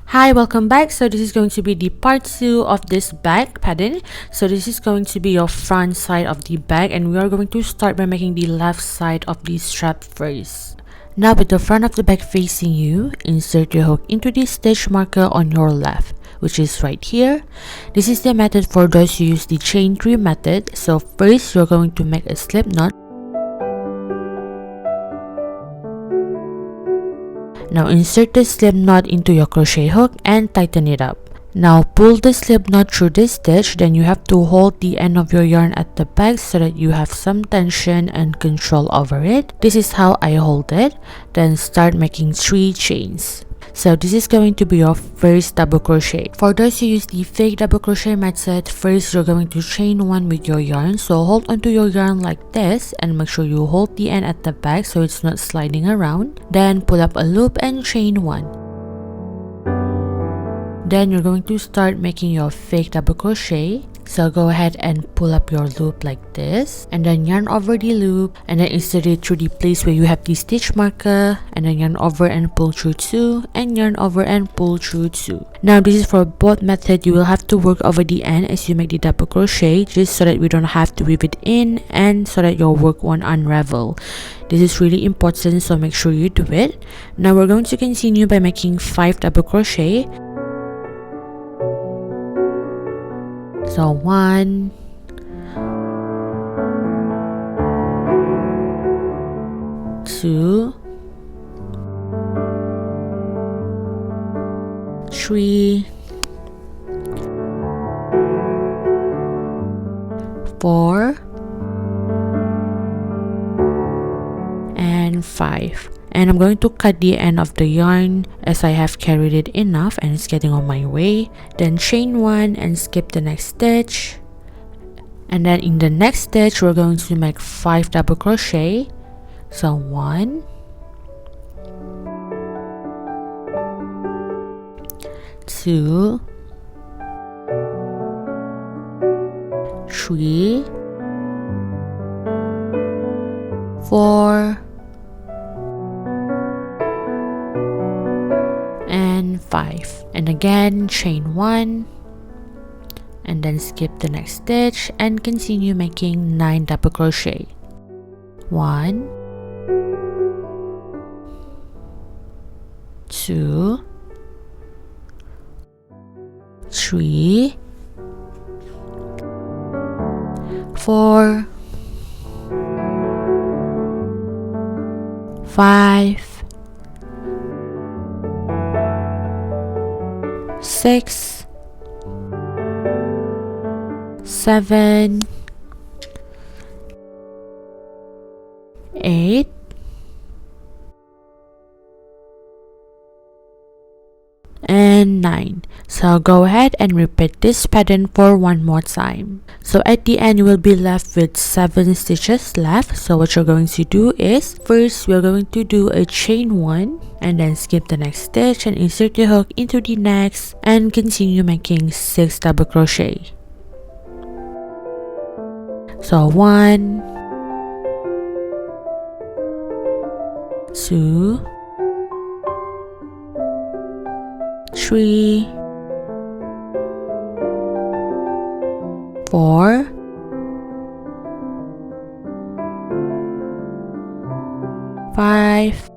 Hi, welcome back. So this is going to be the part 2 of this bag pattern. So this is going to be your front side of the bag, and we are going to start by making the left side of the strap first. Now with the front of the bag facing you, insert your hook into the stitch marker on your left, which is right here. This is the method for those who use the chain 3 method. So first you're going to make a slip knot. Now insert the slip knot into your crochet hook and tighten it up. Now pull the slip knot through this stitch, then you have to hold the end of your yarn at the back so that you have some tension and control over it. This is how I hold it. Then start making 3 chains. So this is going to be your first double crochet. For those who use the fake double crochet method, first you're going to chain 1 with your yarn. So hold onto your yarn like this and make sure you hold the end at the back so it's not sliding around. Then pull up a loop and chain 1. Then you're going to start making your fake double crochet. So go ahead and pull up your loop like this, and then yarn over the loop, and then insert it through the place where you have the stitch marker, and then yarn over and pull through 2, and yarn over and pull through 2. Now this is for both methods. You will have to work over the end as you make the double crochet, just so that we don't have to weave it in and so that your work won't unravel. This is really important, so make sure you do it. Now we're going to continue by making 5 double crochet. So 1, 2, 3, 4, and 5. And I'm going to cut the end of the yarn as I have carried it enough and it's getting on my way. Then chain 1 and skip the next stitch. And then in the next stitch we're going to make 5 double crochet. So 1, 2, 3, 4, and 5. And again chain 1 and then skip the next stitch and continue making 9 double crochet. 1, 2, 3, 4, 5, 6, 7, 8, and 9. So go ahead and repeat this pattern for one more time. So at the end you will be left with 7 stitches left. So what you're going to do is, first we're going to do a chain 1 and then skip the next stitch and insert the hook into the next and continue making 6 double crochet. So 1, 2, 3, 4, 5.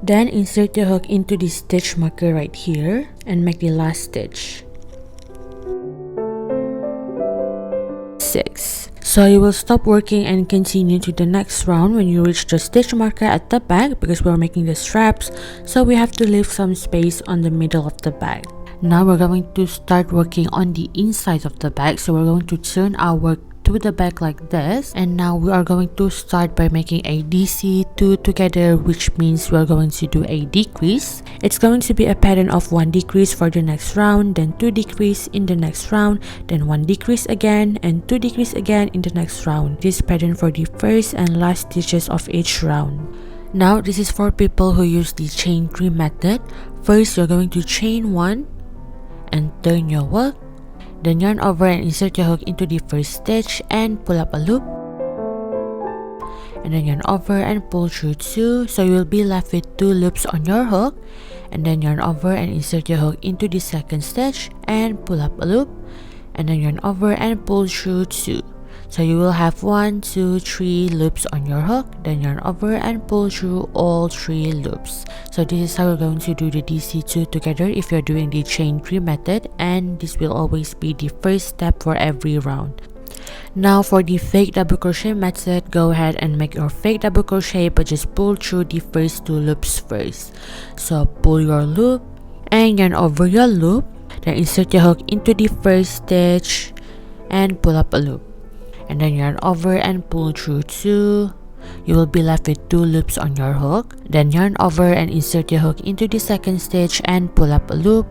Then insert the hook into the stitch marker right here and make the last stitch. 6. So you will stop working and continue to the next round when you reach the stitch marker at the back, because we're making the straps, so we have to leave some space on the middle of the bag. Now we're going to start working on the inside of the bag. So we're going to turn our work to the back like this, and now we are going to start by making a DC2 together, which means we are going to do a decrease. It's going to be a pattern of 1 decrease for the next round, then 2 decrease in the next round, then 1 decrease again, and 2 decrease again in the next round. This pattern for the first and last stitches of each round. Now this is for people who use the chain 3 method. First you're going to chain 1 and turn your work. Then yarn over and insert your hook into the first stitch and pull up a loop. and then yarn over and pull through 2, so you will be left with 2 loops on your hook, and then yarn over and insert your hook into the second stitch and pull up a loop, and then yarn over and pull through 2. So you will have 1, 2, 3 loops on your hook, then yarn over and pull through all 3 loops. So this is how we're going to do the DC2 together if you're doing the chain 3 method, and this will always be the first step for every round. Now for the fake double crochet method, go ahead and make your fake double crochet, but just pull through the first 2 loops first. So pull your loop and yarn over your loop, then insert your hook into the first stitch and pull up a loop, and then yarn over and pull through 2. You will be left with 2 loops on your hook, then yarn over and insert your hook into the second stitch and pull up a loop,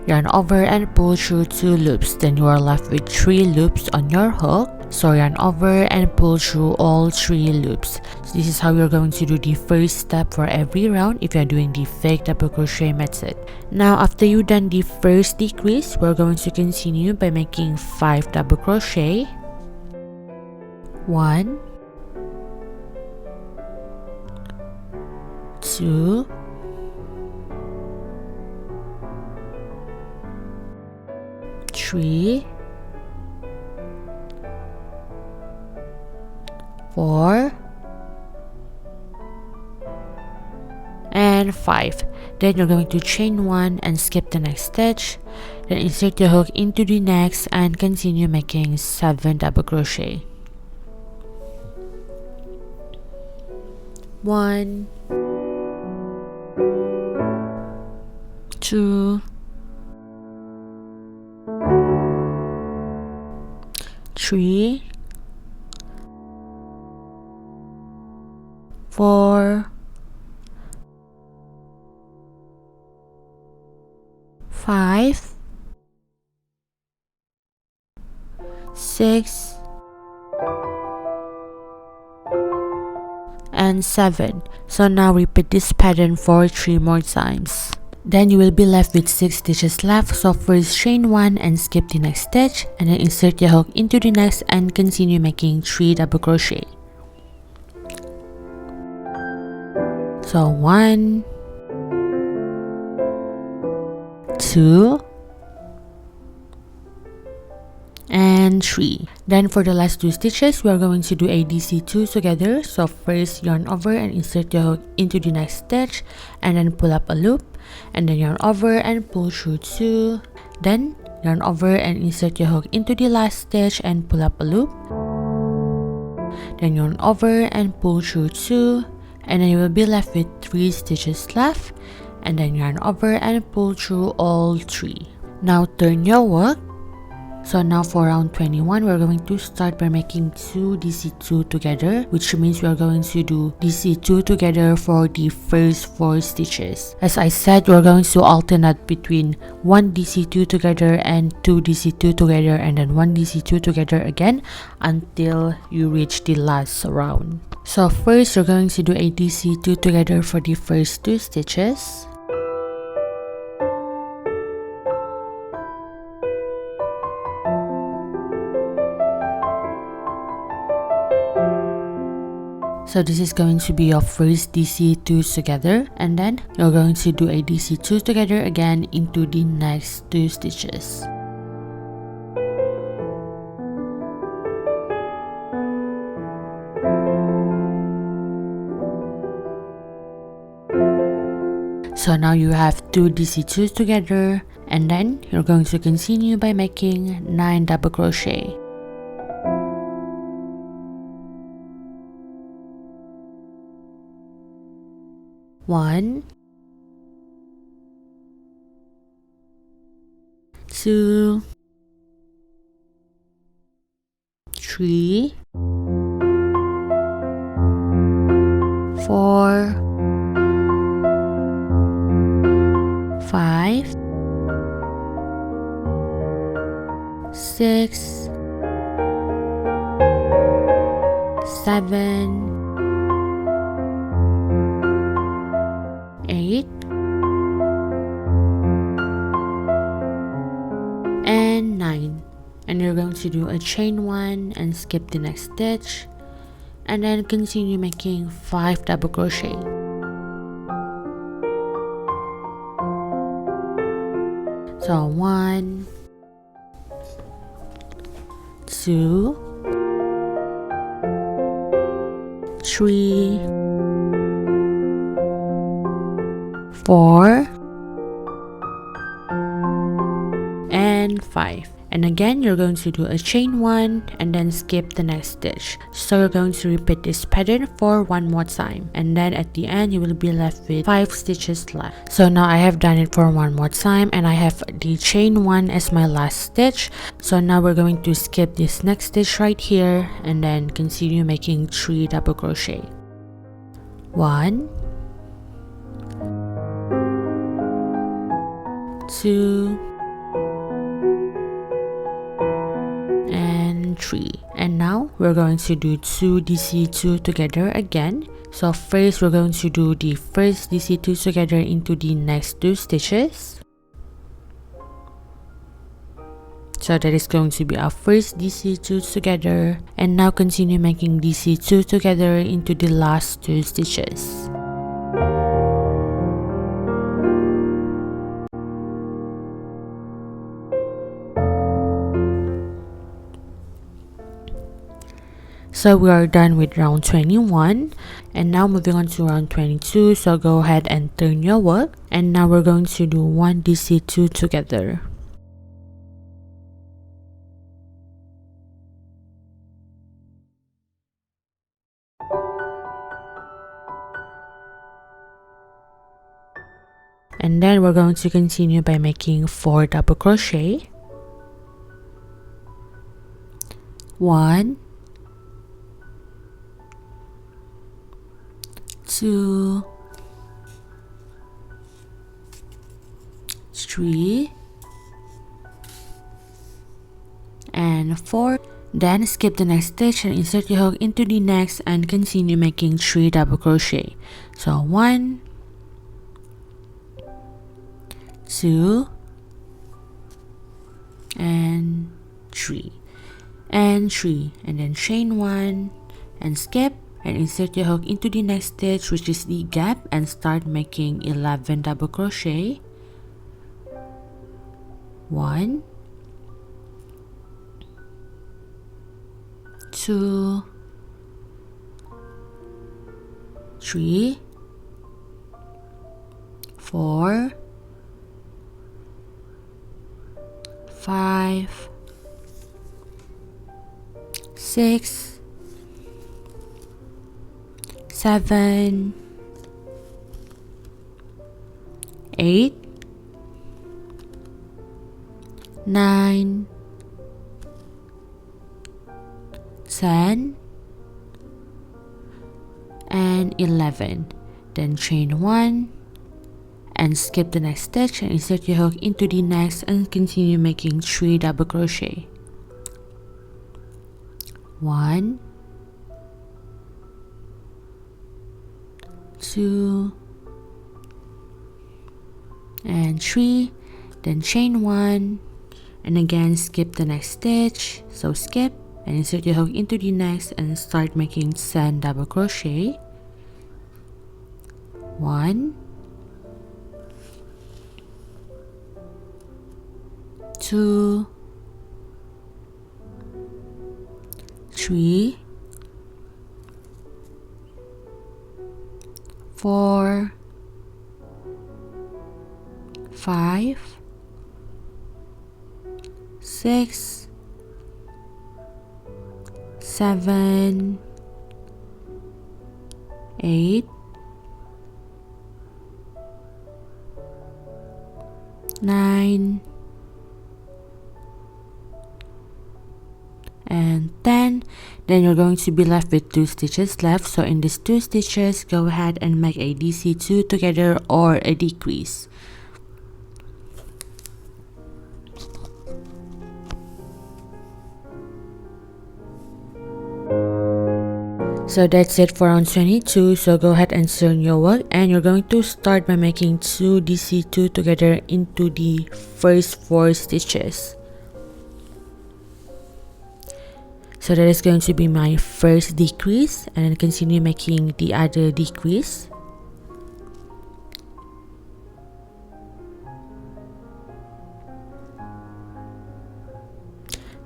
yarn over and pull through 2 loops, then you are left with 3 loops on your hook. So yarn over and pull through all 3 loops. So this is how you're going to do the first step for every round if you're doing the fake double crochet method. Now after you've done the first decrease, we're going to continue by making 5 double crochet. 1, 2, 3, 4, and 5. Then you're going to chain 1 and skip the next stitch, then insert your hook into the next and continue making 7 double crochet. 1, 2, 3, 4, 5, 6, and 7. So now repeat this pattern for 3 more times. Then you will be left with 6 stitches left. So first chain 1 and skip the next stitch, and then insert your hook into the next and continue making 3 double crochet. So 1, 2, and 3. Then for the last 2 stitches, we are going to do a DC2 together. So first yarn over and insert your hook into the next stitch, and then pull up a loop, and then yarn over and pull through 2. Then yarn over and insert your hook into the last stitch and pull up a loop, then yarn over and pull through 2, and then you will be left with 3 stitches left, and then yarn over and pull through all 3. Now turn your work. So now for round 21, we're going to start by making 2 DC2 together, which means we are going to do DC2 together for the first 4 stitches. As I said, we're going to alternate between 1 DC2 together and 2 DC2 together, and then 1 DC2 together again until you reach the last round. So first, you're going to do a DC2 together for the first 2 stitches. So this is going to be your first DC2 together, and then you're going to do a DC2 together again into the next 2 stitches. So now you have 2 DC2s together, and then you're going to continue by making 9 double crochet. 1, 2, 3, 4, 5, 6, 7, 8, and 9. And you're going to do a chain 1 and skip the next stitch, and then continue making 5 double crochet. So 1, 2, 3, 4, and 5. And again, you're going to do a chain 1 and then skip the next stitch. So you're going to repeat this pattern for 1 more time, and then at the end you will be left with 5 stitches left. So now I have done it for 1 more time, and I have the chain 1 as my last stitch. So now we're going to skip this next stitch right here and then continue making 3 double crochet. 1, 2, and 3. And now we're going to do 2 DC2 together again. So first we're going to do the first DC2 together into the next 2 stitches. So that is going to be our first DC2 together, and now continue making DC2 together into the last 2 stitches. So we are done with round 21, and now moving on to round 22. So go ahead and turn your work, and now we're going to do 1 DC2 together. And then we're going to continue by making 4 double crochet. 1, 2, 3, and 4. Then skip the next stitch and insert your hook into the next and continue making 3 double crochet. So 1, 2, and 3, and 3, and then chain 1 and skip and insert your hook into the next stitch, which is the gap, and start making 11 double crochet. 1, 2, 3, 4, 5, 6, 7, 8, 9, 10, and 11. Then chain 1 and skip the next stitch and insert your hook into the next and continue making 3 double crochet. 1, 2, and 3. Then chain 1 and again skip the next stitch. So skip and insert your hook into the next and start making 10 double crochet. 1, 2, 3, 4, 5, 6, 7, 8, 9, and 10. Then you're going to be left with 2 stitches left. So in these 2 stitches, go ahead and make a DC2 together or a decrease. So that's it for round 22. So go ahead and turn your work, and you're going to start by making 2 DC2 together into the first 4 stitches. So that is going to be my first decrease, and then continue making the other decrease.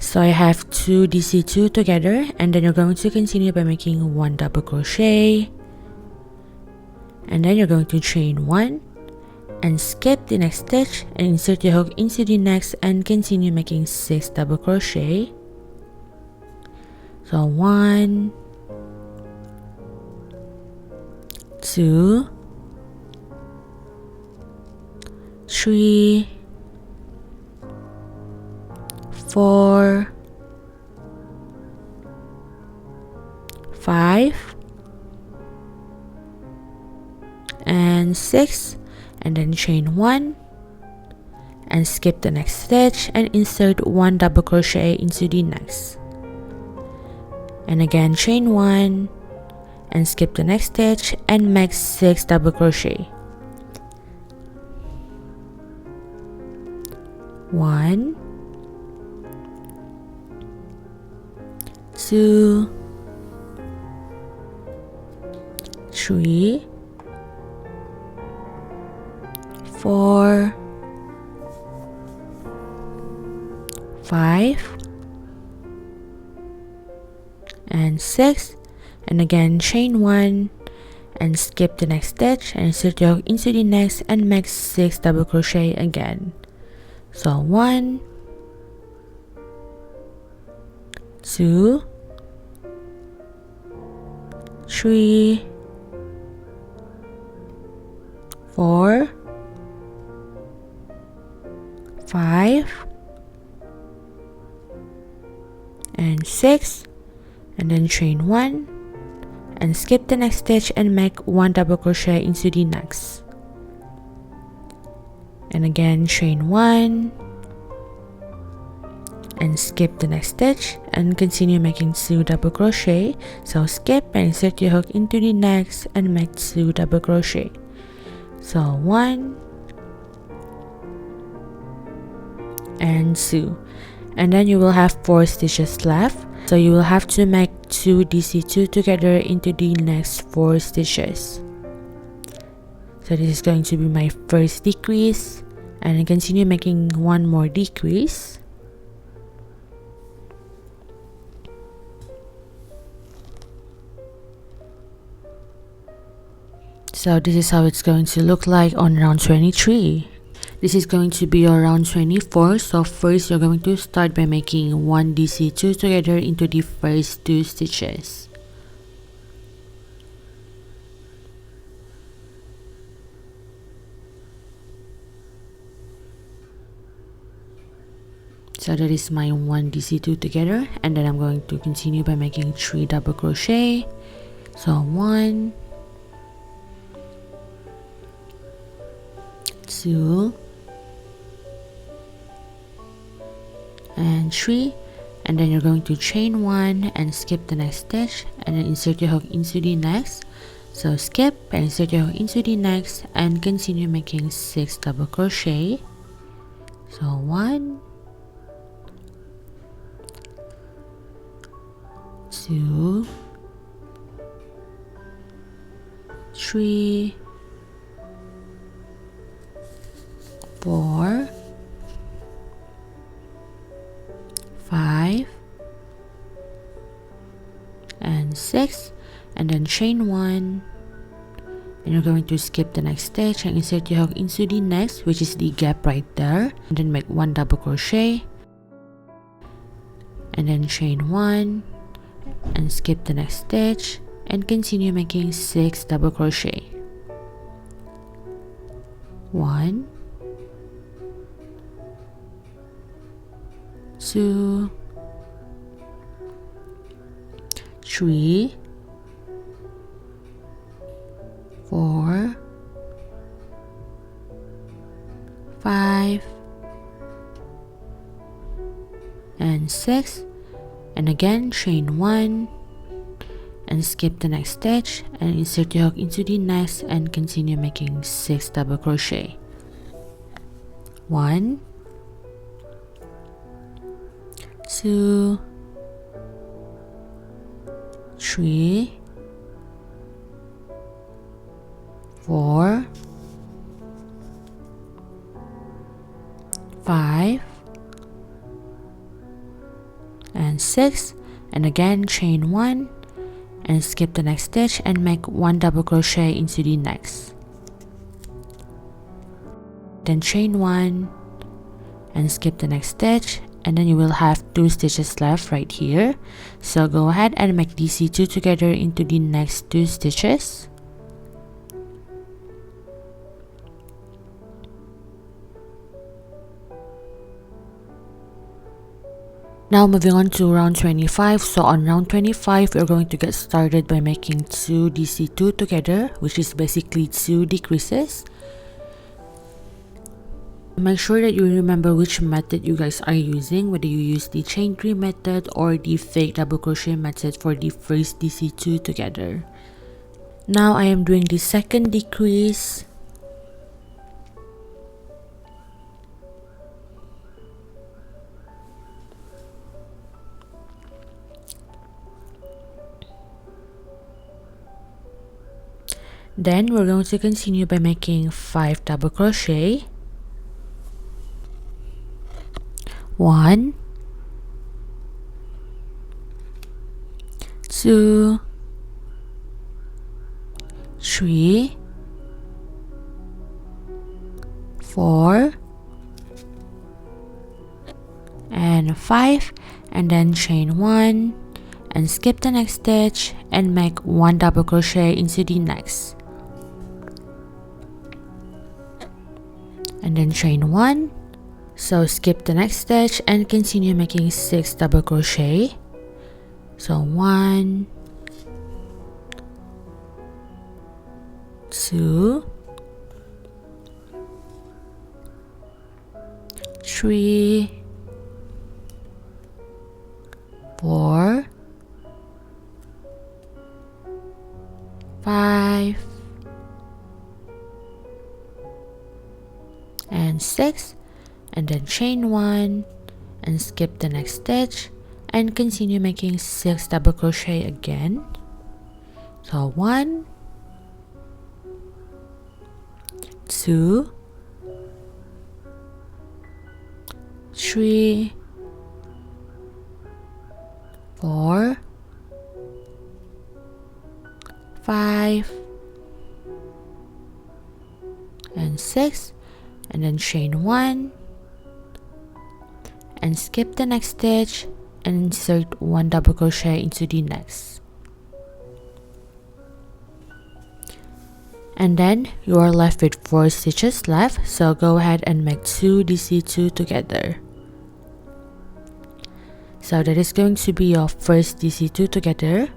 So I have 2 DC2 together, and then you're going to continue by making 1 double crochet, and then you're going to chain 1 and skip the next stitch and insert your hook into the next and continue making 6 double crochet. So 1, 2, 3, 4, 5, and 6, and then chain 1 and skip the next stitch and insert 1 double crochet into the next, and again chain 1 and skip the next stitch and make 6 double crochet. 1, 2, 3, 4, 5, and 6, and again chain 1 and skip the next stitch and insert your hook into the next and make 6 double crochet again. So 1, 2, 3, 4, 5, and 6, and then chain 1 and skip the next stitch and make 1 double crochet into the next, and again chain 1 and skip the next stitch and continue making 2 double crochet. So skip and insert your hook into the next and make 2 double crochet. So 1 and 2, and then you will have 4 stitches left, so you will have to make 2 DC2 together into the next 4 stitches. So this is going to be my first decrease, and then continue making 1 more decrease. So this is how it's going to look like on round 23. This is going to be your round 24. So first you're going to start by making 1 DC2 together into the first 2 stitches. So that is my 1 DC2 together, and then I'm going to continue by making 3 double crochet. So 1, 2, and 3, and then you're going to chain 1 and skip the next stitch and then insert your hook into the next. So skip and insert your hook into the next and continue making 6 double crochet. So 1, 2, 3, 4, 5, and 6, and then chain 1, and you're going to skip the next stitch and insert your hook into the next, which is the gap right there, and then make 1 double crochet, and then chain 1 and skip the next stitch and continue making 6 double crochet. 1, 2, 3, 4, 5, and 6, and again chain 1 and skip the next stitch and insert your hook into the next and continue making 6 double crochet. 1, 2, 3, 4, 5, and 6, and again chain 1 and skip the next stitch and make 1 double crochet into the next, then chain 1 and skip the next stitch, and then you will have 2 stitches left right here. So go ahead and make these 2 together into the next 2 stitches. Now moving on to round 25. So on round 25, we're going to get started by making 2 DC2 together, which is basically 2 decreases. Make sure that you remember which method you guys are using, whether you use the chain 3 method or the fake double crochet method for the first DC2 together. Now I am doing the second decrease. Then we're going to continue by making 5 double crochet. 1, 2, 3, 4, and 5, and then chain 1 and skip the next stitch and make 1 double crochet into the next, and then chain 1. So skip the next stitch and continue making 6 double crochet. So 1, 2, 3, 4, 5, and 6, and then chain 1 and skip the next stitch and continue making 6 double crochet again. So 1, 2, 3, 4, 5, and 6, and then chain 1 and skip the next stitch and insert 1 double crochet into the next, and then you are left with 4 stitches left. So go ahead and make 2 DC2 together. So that is going to be your first DC2 together,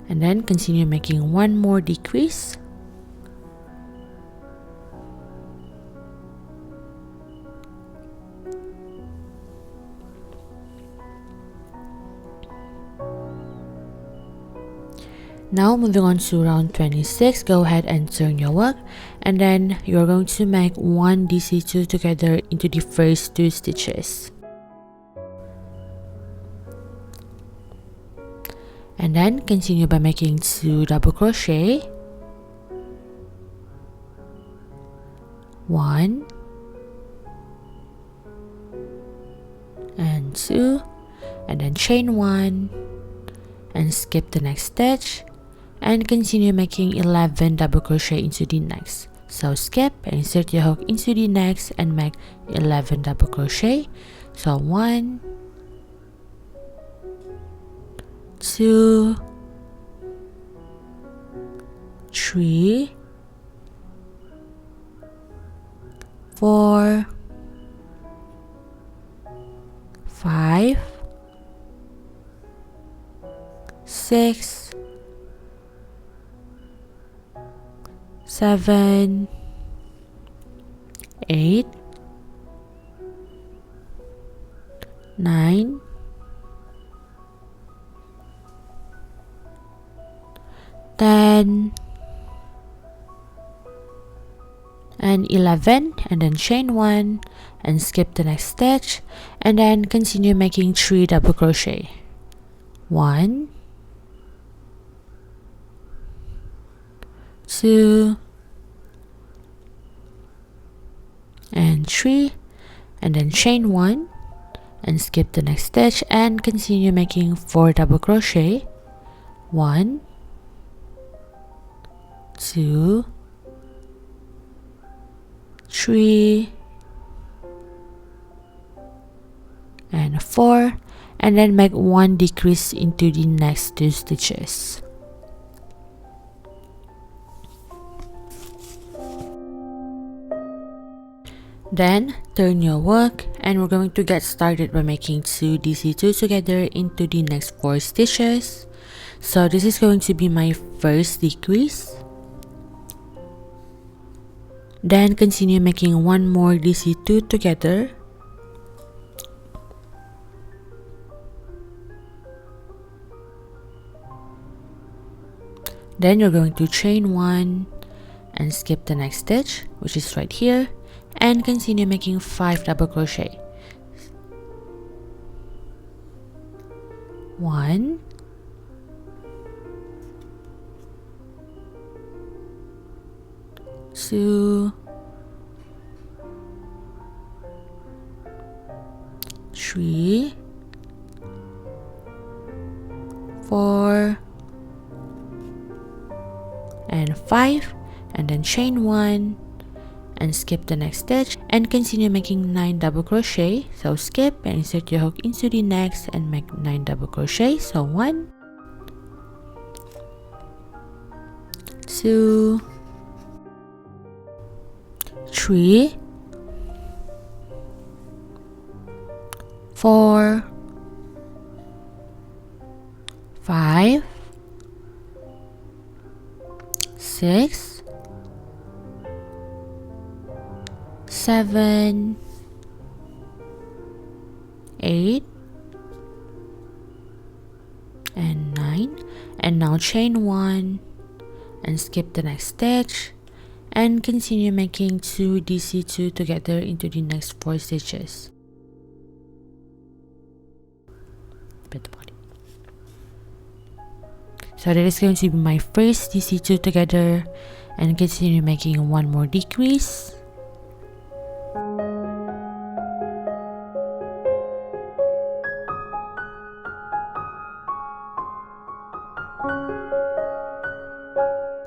and then continue making 1 more decrease. Now moving on to round 26, go ahead and turn your work, and then you're going to make 1 DC2 together into the first 2 stitches. And then continue by making 2 double crochet. 1 and 2, and then chain 1 and skip the next stitch and continue making 11 double crochet into the next. So skip and insert your hook into the next and make 11 double crochet. So 1, 2, 3, 4, 5, 6, 7, 8, 9, 10, and 11, and then chain 1 and skip the next stitch, and then continue making 3 double crochet. 1, 2, and 3, and then chain 1 and skip the next stitch and continue making 4 double crochet. 1, 2, 3, and 4, and then make 1 decrease into the next 2 stitches. Then turn your work, and we're going to get started by making 2 DC2 together into the next 4 stitches. So this is going to be my first decrease. Then continue making 1 more DC2 together. Then you're going to chain 1 and skip the next stitch, which is right here, and continue making 5 double crochet. 1, 2, 3, 4, and 5, and then chain 1 and skip the next stitch and continue making 9 double crochet. So skip and insert your hook into the next and make 9 double crochet. So 1, 2, 3, 4, 5, 6, 7, 8, and 9, and now chain 1 and skip the next stitch and continue making 2 DC2 together into the next 4 stitches. So that is going to be my first DC2 together, and continue making 1 more decrease.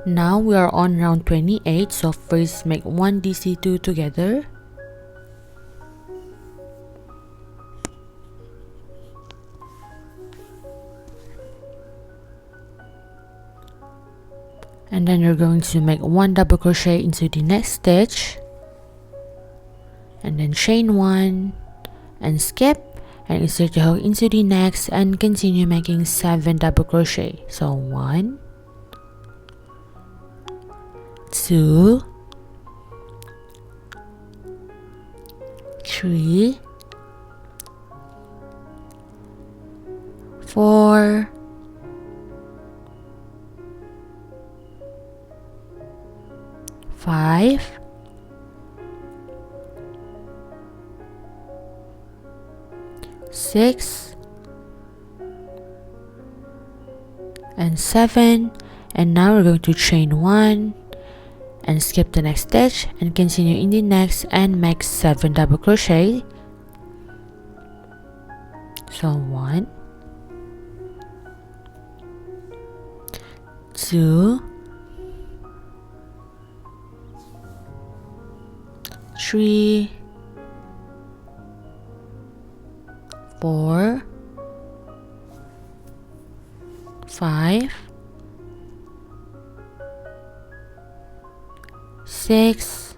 Now we are on round 28, so first make 1 DC2 together. And then you're going to make 1 double crochet into the next stitch, and then chain 1 and skip and insert your hook into the next and continue making 7 double crochet. So 1, 2, 3, 4, 5, 6, and 7, and now we're going to chain 1 and skip the next stitch and continue in the next and make 7 double crochet. So 1, 2, 3, 4, 5, 6,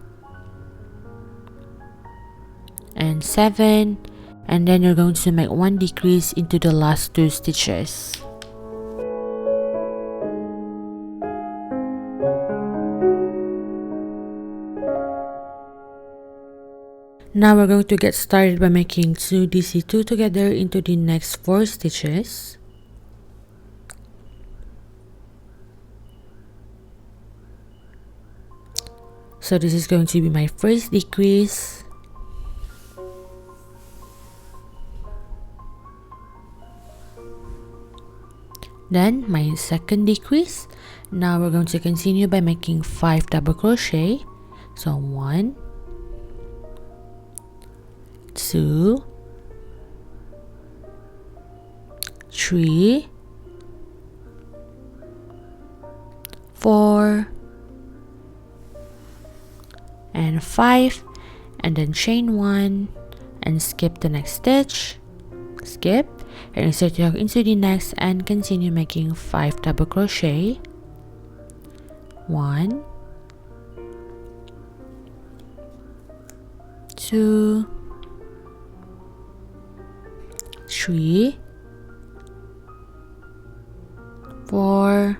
and 7, and then you're going to make 1 decrease into the last 2 stitches. Now we're going to get started by making 2 DC2 together into the next 4 stitches. So this is going to be my first decrease. Then my second decrease. Now we're going to continue by making 5 double crochet. So 1, 2, 3, 4, and 5, and then chain 1 and skip the next stitch, skip, and insert your hook into the next and continue making 5 double crochet. 1, 2, 3, 4,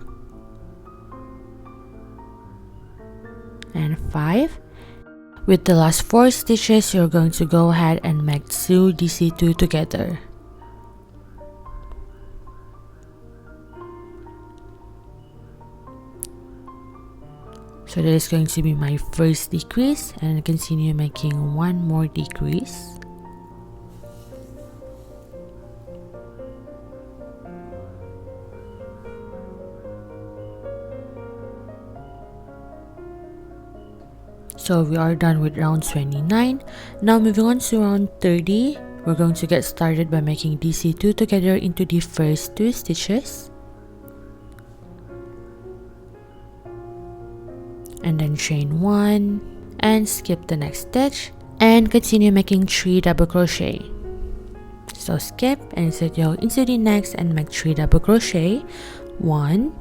and 5. With the last 4 stitches, you're going to go ahead and make 2 DC2 together. So that is going to be my first decrease, and continue making 1 more decrease. So we are done with round 29. Now moving on to round 30, we're going to get started by making DC2 together into the first 2 stitches. And then chain 1 and skip the next stitch and continue making 3 double crochet. So skip and insert your hook into the next and make 3 double crochet. 1,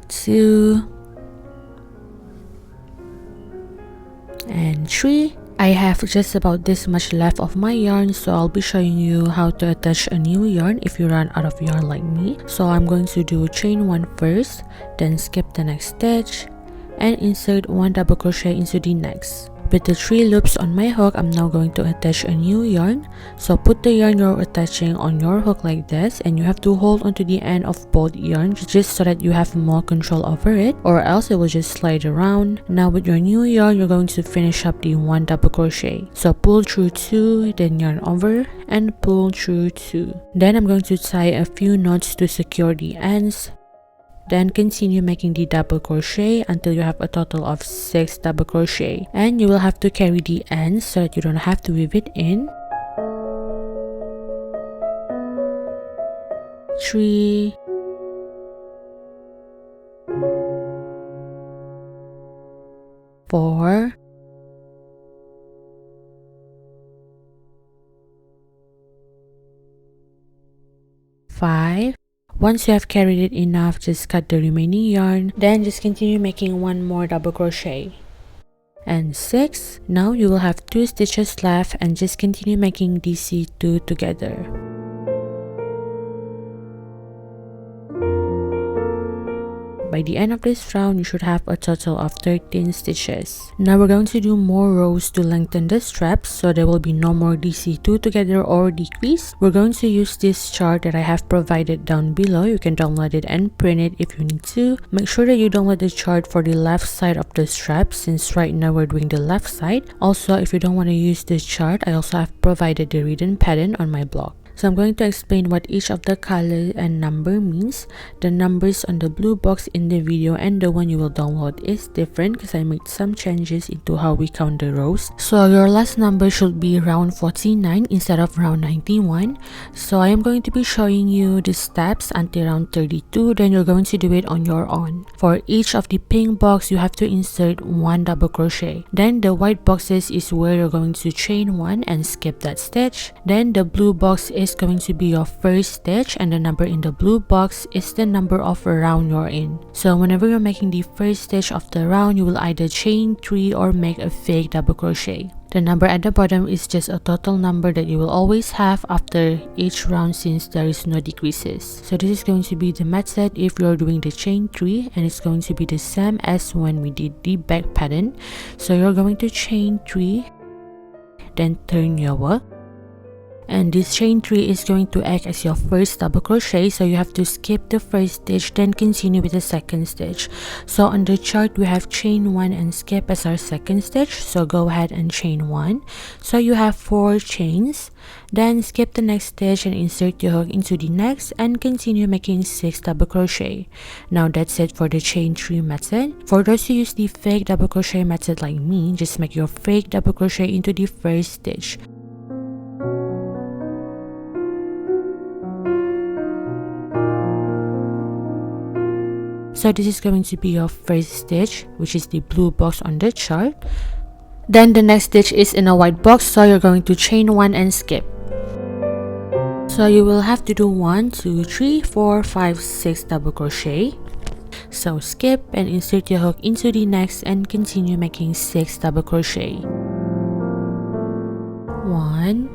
2, and 3. I have just about this much left of my yarn, so I'll be showing you how to attach a new yarn if you run out of yarn like me. So I'm going to do chain 1 first, then skip the next stitch and insert 1 double crochet into the next. With the 3 loops on my hook, I'm now going to attach a new yarn. So put the yarn you're attaching on your hook like this, and you have to hold onto the end of both yarns just so that you have more control over it, or else it will just slide around. Now with your new yarn, you're going to finish up the 1 double crochet. So pull through 2, then yarn over and pull through 2. Then I'm going to tie a few knots to secure the ends. Then continue making the double crochet until you have a total of 6 double crochet, and you will have to carry the ends so that you don't have to weave it in. 3, 4, 5. Once you have carried it enough, just cut the remaining yarn, then just continue making 1 more double crochet. And 6. Now you will have 2 stitches left, and just continue making DC2 together. By the end of this round, you should have a total of 13 stitches. Now we're going to do more rows to lengthen the straps, so there will be no more DC2 together or decrease. We're going to use this chart that I have provided down below. You can download it and print it if you need to. Make sure that you download the chart for the left side of the strap, since right now we're doing the left side. Also, if you don't want to use this chart, I also have provided the written pattern on my blog. So I'm going to explain what each of the color and number means. The numbers on the blue box in the video and the one you will download is different because I made some changes into how we count the rows. So your last number should be round 49 instead of round 91. So I am going to be showing you the steps until round 32, then you're going to do it on your own. For each of the pink box, you have to insert 1 double crochet. Then the white boxes is where you're going to chain 1 and skip that stitch. Then the blue box is going to be your first stitch, and the number in the blue box is the number of round you're in. So whenever you're making the first stitch of the round, you will either chain 3 or make a fake double crochet. The number at the bottom is just a total number that you will always have after each round, since there is no decreases. So this is going to be the method if you're doing the chain 3, and it's going to be the same as when we did the back pattern. So you're going to chain 3, then turn your work, and this chain 3 is going to act as your first double crochet, so you have to skip the first stitch, then continue with the second stitch. So on the chart we have chain 1 and skip as our second stitch, so go ahead and chain 1. So you have 4 chains, then skip the next stitch and insert your hook into the next and continue making 6 double crochet. Now that's it for the chain 3 method. For those who use the fake double crochet method like me, just make your fake double crochet into the first stitch. So this is going to be your first stitch, which is the blue box on the chart. Then the next stitch is in a white box, so you're going to chain 1 and skip. So you will have to do 1, 2, 3, 4, 5, 6 double crochet. So skip and insert your hook into the next and continue making 6 double crochet. 1,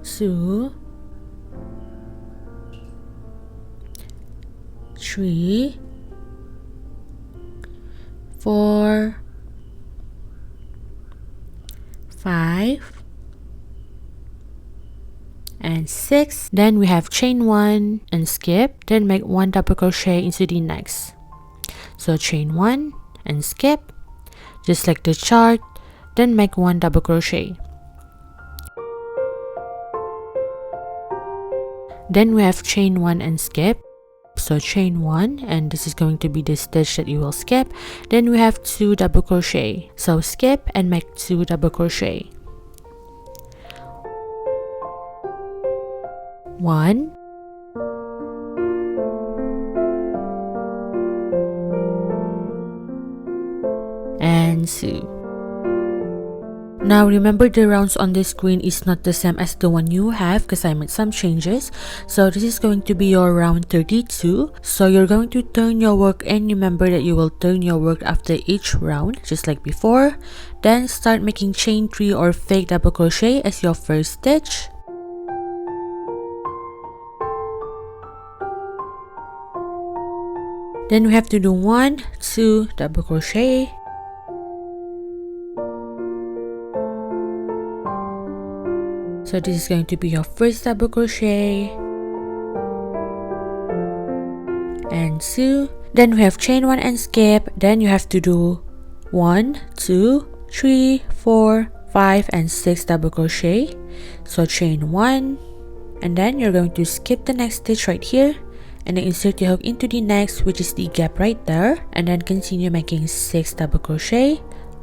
2, 3, 4, 5, and 6. Then we have chain 1 and skip, then make 1 double crochet into the next. So chain 1 and skip, just like the chart, then make 1 double crochet. Then we have chain 1 and skip, so chain 1, and this is going to be the stitch that you will skip. Then we have 2 double crochet, so skip and make 2 double crochet. 1, and 2. Now remember, the rounds on this screen is not the same as the one you have because I made some changes. So this is going to be your round 32. So you're going to turn your work, and remember that you will turn your work after each round just like before. Then start making chain 3 or fake double crochet as your first stitch. Then we have to do 1, 2 double crochet. So this is going to be your first double crochet, and 2. Then we have chain 1 and skip. Then you have to do 1, 2, 3, 4, 5, and 6 double crochet. So chain 1, and then you're going to skip the next stitch right here, and then insert your hook into the next, which is the gap right there, and then continue making 6 double crochet.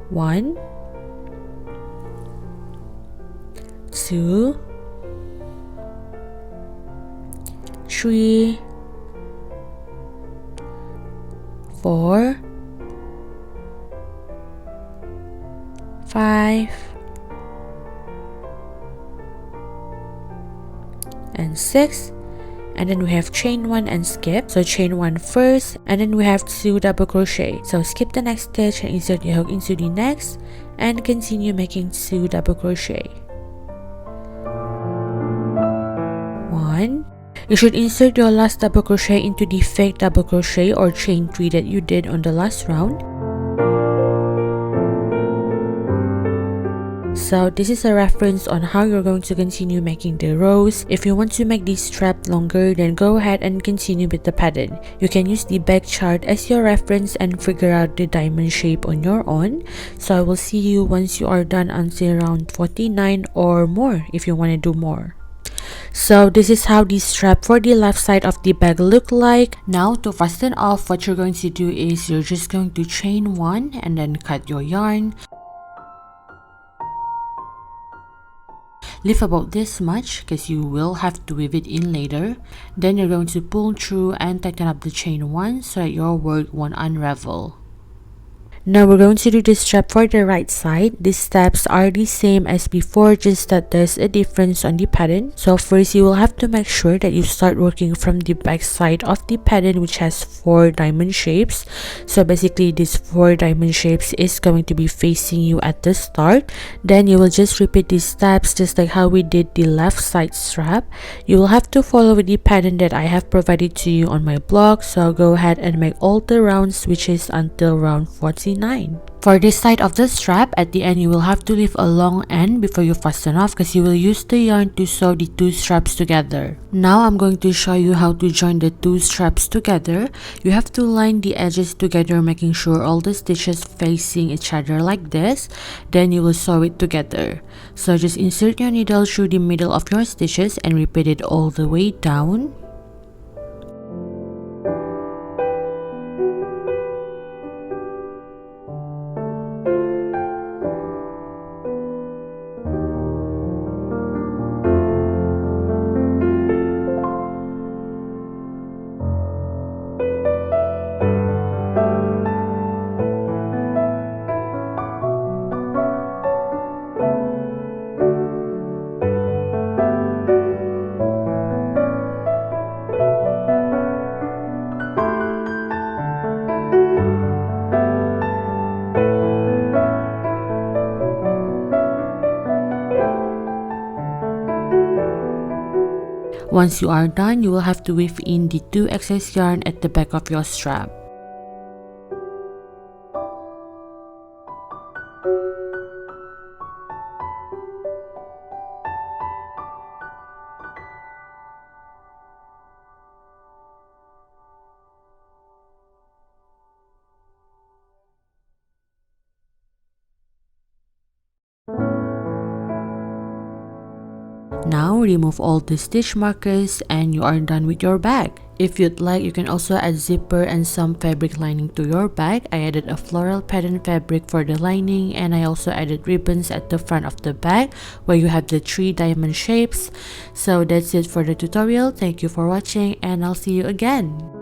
1, 2, 3, 4, 5, and 6. And then we have chain 1 and skip, so chain 1 first, and then we have 2 double crochet. So skip the next stitch and insert your hook into the next, and continue making 2 double crochet. 1. You should insert your last double crochet into the fake double crochet or chain 3 that you did on the last round. So this is a reference on how you're going to continue making the rows. If you want to make this strap longer, then go ahead and continue with the pattern. You can use the back chart as your reference and figure out the diamond shape on your own. So I will see you once you are done until round 49 or more if you want to do more. So this is how the strap for the left side of the bag look like. Now to fasten off, what you're going to do is you're just going to chain 1 and then cut your yarn. Leave about this much because you will have to weave it in later. Then you're going to pull through and tighten up the chain 1 so that your work won't unravel. Now we're going to do the strap for the right side. These steps are the same as before, just that there's a difference on the pattern. So first you will have to make sure that you start working from the back side of the pattern, which has 4 diamond shapes. So basically these 4 diamond shapes is going to be facing you at the start. Then you will just repeat these steps just like how we did the left side strap. You will have to follow the pattern that I have provided to you on my blog. So go ahead and make all the round switches until round 49. $1.49. For this side of the strap, at the end you will have to leave a long end before you fasten off because you will use the yarn to sew the two straps together. Now I'm going to show you how to join the two straps together. You have to line the edges together, making sure all the stitches facing each other like this. Then you will sew it together. So just insert your needle through the middle of your stitches and repeat it all the way down. Once you are done, you will have to weave in the two excess yarn at the back of your strap. Now remove all the stitch markers and you are done with your bag. If you'd like, you can also add zipper and some fabric lining to your bag. I added a floral pattern fabric for the lining, and I also added ribbons at the front of the bag where you have the 3 diamond shapes. So that's it for the tutorial. Thank you for watching and I'll see you again.